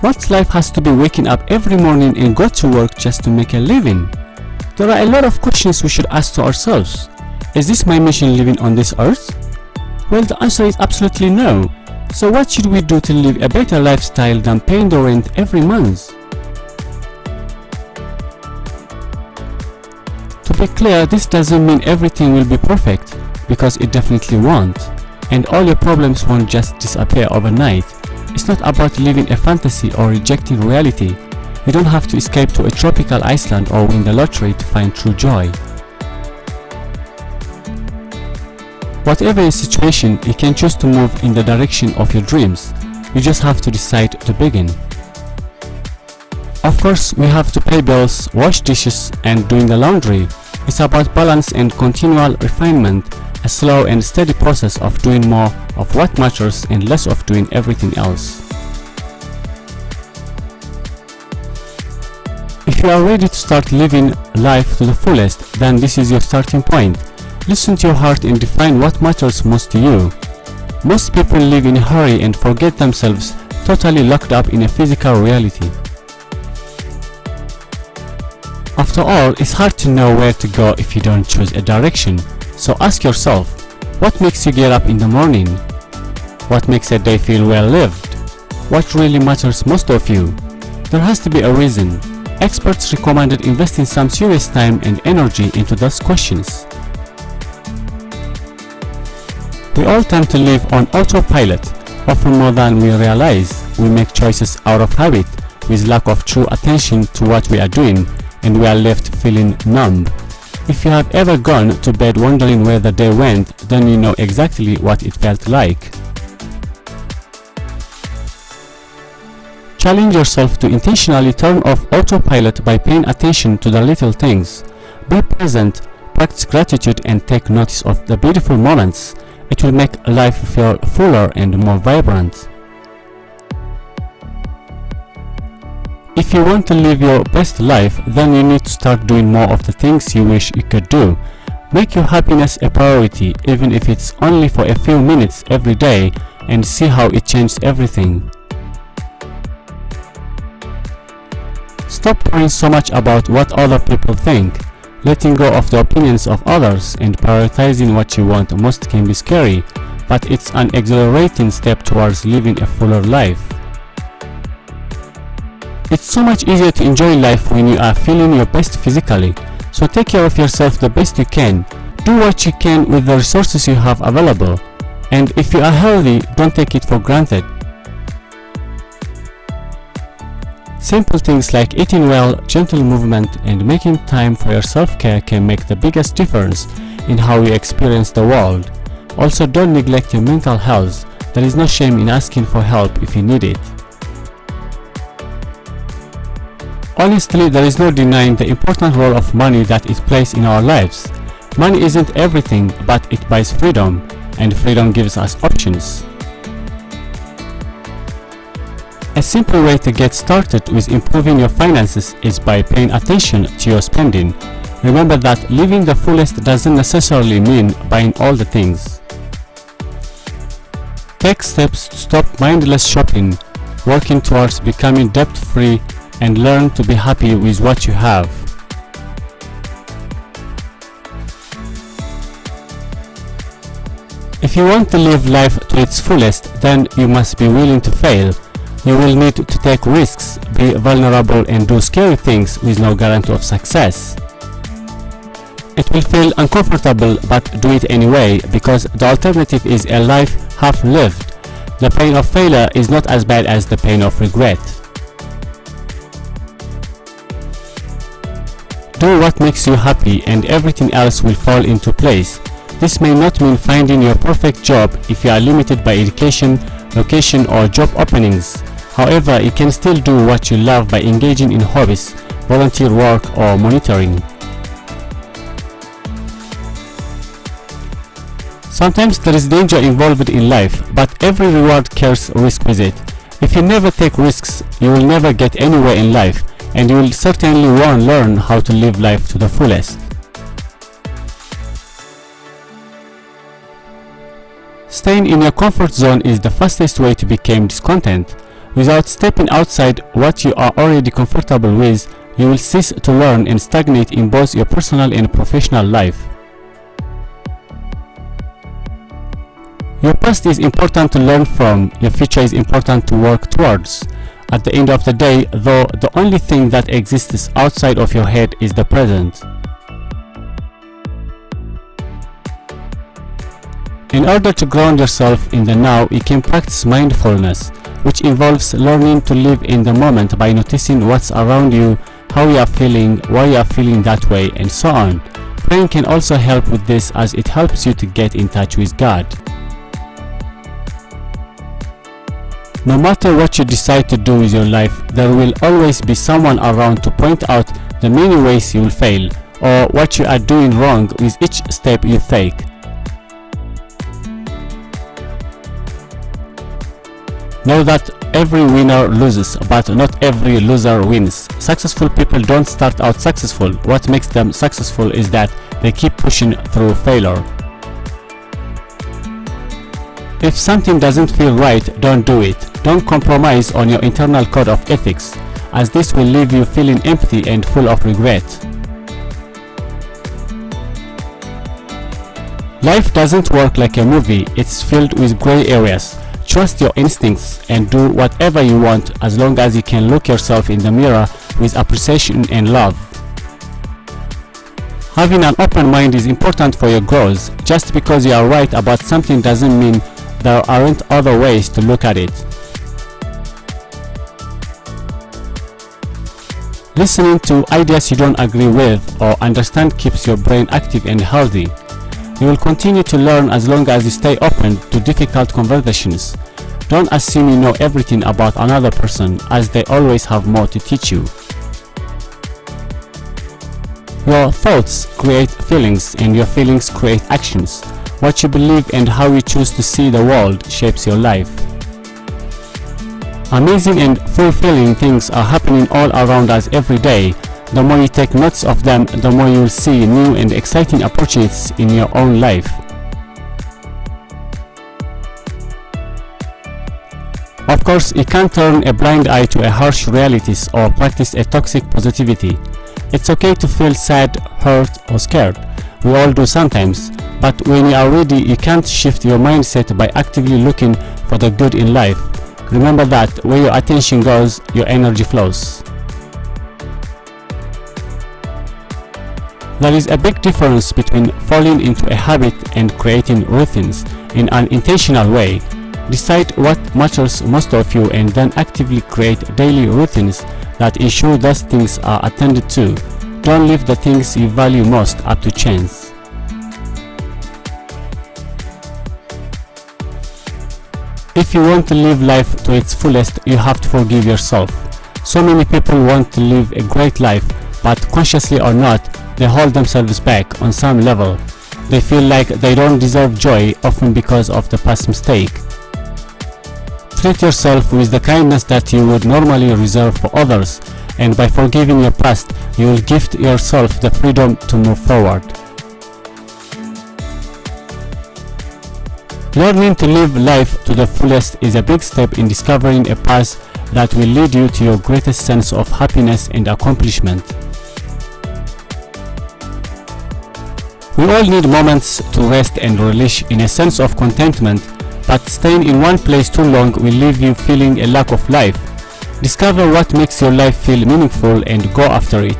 What life has to be waking up every morning and go to work just to make a living? There are a lot of questions we should ask to ourselves. Is this my mission living on this earth? Well, the answer is absolutely no. So what should we do to live a better lifestyle than paying the rent every month? To be clear, this doesn't mean everything will be perfect, because it definitely won't. And all your problems won't just disappear overnight. It's not about living a fantasy or rejecting reality. You don't have to escape to a tropical Iceland or win the lottery to find true joy. Whatever your situation, you can choose to move in the direction of your dreams. You just have to decide to begin. Of course, we have to pay bills, wash dishes, and doing the laundry. It's about balance and continual refinement, a slow and steady process of doing more of what matters and less of doing everything else. If you are ready to start living life to the fullest, then this is your starting point. Listen to your heart and define what matters most to you. Most people live in a hurry and forget themselves, totally locked up in a physical reality. After all, it's hard to know where to go if you don't choose a direction. So ask yourself, what makes you get up in the morning? What makes a day feel well lived? What really matters most of you? There has to be a reason. Experts recommended investing some serious time and energy into those questions. We all tend to live on autopilot, often more than we realize. We make choices out of habit, with lack of true attention to what we are doing, and we are left feeling numb. If you have ever gone to bed wondering where the day went, then you know exactly what it felt like. Challenge yourself to intentionally turn off autopilot by paying attention to the little things. Be present, practice gratitude, and take notice of the beautiful moments. It will make life feel fuller and more vibrant. If you want to live your best life, then you need to start doing more of the things you wish you could do. Make your happiness a priority, even if it's only for a few minutes every day, and see how it changes everything. Stop worrying so much about what other people think. Letting go of the opinions of others and prioritizing what you want most can be scary, but it's an exhilarating step towards living a fuller life. It's so much easier to enjoy life when you are feeling your best physically, so take care of yourself the best you can. Do what you can with the resources you have available, and if you are healthy, don't take it for granted. Simple things like eating well, gentle movement, and making time for your self-care can make the biggest difference in how you experience the world. Also, don't neglect your mental health. There is no shame in asking for help if you need it. Honestly, there is no denying the important role of money that it plays in our lives. Money isn't everything, but it buys freedom, and freedom gives us options. A simple way to get started with improving your finances is by paying attention to your spending. Remember that living the fullest doesn't necessarily mean buying all the things. Take steps to stop mindless shopping, working towards becoming debt-free, and learn to be happy with what you have. If you want to live life to its fullest, then you must be willing to fail. You will need to take risks, be vulnerable, and do scary things with no guarantee of success. It will feel uncomfortable, but do it anyway, because the alternative is a life half lived. The pain of failure is not as bad as the pain of regret. Do what makes you happy, and everything else will fall into place. This may not mean finding your perfect job if you are limited by education, location, or job openings. However, you can still do what you love by engaging in hobbies, volunteer work, or monitoring. Sometimes there is danger involved in life, but every reward carries risk with it. If you never take risks, you will never get anywhere in life, and you will certainly won't learn how to live life to the fullest. Staying in your comfort zone is the fastest way to become discontent. Without stepping outside what you are already comfortable with, you will cease to learn and stagnate in both your personal and professional life. Your past is important to learn from, your future is important to work towards. At the end of the day, though, the only thing that exists outside of your head is the present. In order to ground yourself in the now, you can practice mindfulness, which involves learning to live in the moment by noticing what's around you, how you are feeling, why you are feeling that way, and so on. Praying can also help with this, as it helps you to get in touch with God. No matter what you decide to do with your life, there will always be someone around to point out the many ways you will fail, or what you are doing wrong with each step you take. Know that every winner loses, but not every loser wins. Successful people don't start out successful. What makes them successful is that they keep pushing through failure. If something doesn't feel right, don't do it. Don't compromise on your internal code of ethics, as this will leave you feeling empty and full of regret. Life doesn't work like a movie, it's filled with gray areas. Trust your instincts and do whatever you want, as long as you can look yourself in the mirror with appreciation and love. Having an open mind is important for your growth. Just because you are right about something doesn't mean there aren't other ways to look at it. Listening to ideas you don't agree with or understand keeps your brain active and healthy. You will continue to learn as long as you stay open to difficult conversations. Don't assume you know everything about another person, as they always have more to teach you. Your thoughts create feelings, and your feelings create actions. What you believe and how you choose to see the world shapes your life. Amazing and fulfilling things are happening all around us every day. The more you take notes of them, the more you will see new and exciting opportunities in your own life. Of course, you can't turn a blind eye to a harsh realities or practice a toxic positivity. It's okay to feel sad, hurt, or scared. We all do sometimes. But when you are ready, you can't shift your mindset by actively looking for the good in life. Remember that where your attention goes, your energy flows. There is a big difference between falling into a habit and creating routines in an intentional way. Decide what matters most to you and then actively create daily routines that ensure those things are attended to. Don't leave the things you value most up to chance. If you want to live life to its fullest, you have to forgive yourself. So many people want to live a great life, but consciously or not, they hold themselves back on some level. They feel like they don't deserve joy, often because of the past mistake. Treat yourself with the kindness that you would normally reserve for others, and by forgiving your past, you will gift yourself the freedom to move forward. Learning to live life to the fullest is a big step in discovering a path that will lead you to your greatest sense of happiness and accomplishment. We all need moments to rest and relish in a sense of contentment, but staying in one place too long will leave you feeling a lack of life. Discover what makes your life feel meaningful and go after it.